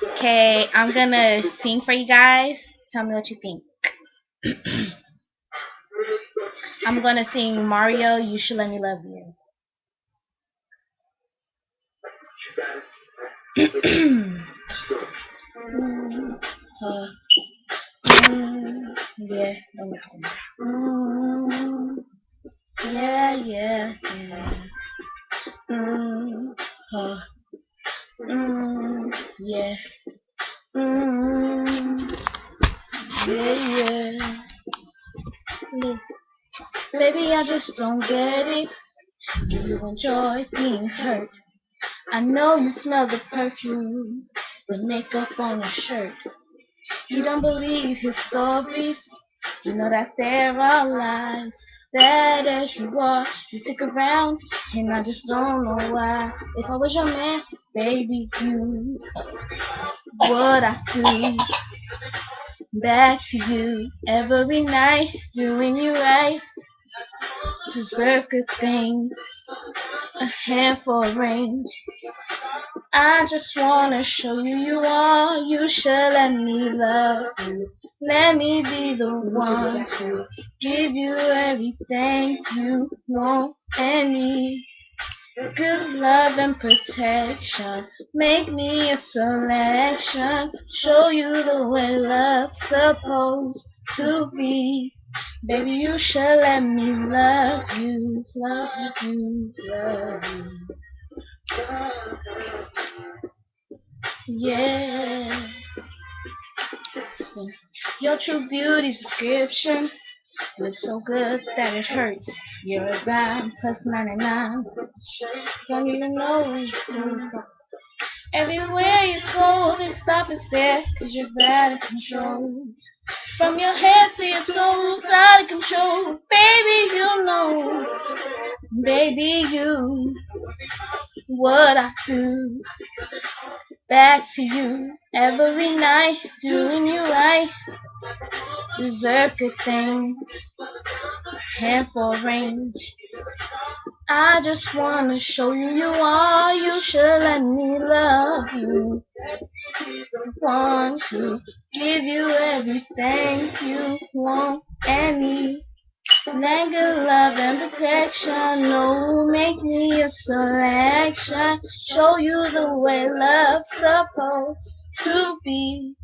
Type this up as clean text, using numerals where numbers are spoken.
Okay, I'm gonna sing for you guys. Tell me what you think. I'm gonna sing Mario, You Should Let Me Love You. Yeah, yeah, yeah, yeah. Mm, uh, yeah. Mm, yeah, yeah. Baby, I just don't get it. Do you enjoy being hurt? I know you smell the perfume, the makeup on your shirt. You don't believe his stories. You know that there are lies. Bad as you are, you stick around, and I just don't know why. If I was your man, baby, you would I do back to you every night, doing you right. Deserve good things, a handful of range. I just wanna show you you are. You should let me love you. Let me be the one to give you everything you want and need. Good love and protection. Make me a selection. Show you the way love's supposed to be. Baby, you should let me love you, love you, love you. Yeah. Your true beauty's description looks so good that it hurts. You're a dime plus 99. Don't even know where it's going. Everywhere you go, they stop and stare, cause you're bad at control. From your head to your toes, out of control. Baby, you know. Baby, you. What I do. Back to you. Every night, doing you right. Deserve good things. Handful range. I just wanna show you you are. You should let me love you. Want to give you everything you want and need. Then good love and protection. No, make me a selection. Show you the way love's supposed to be.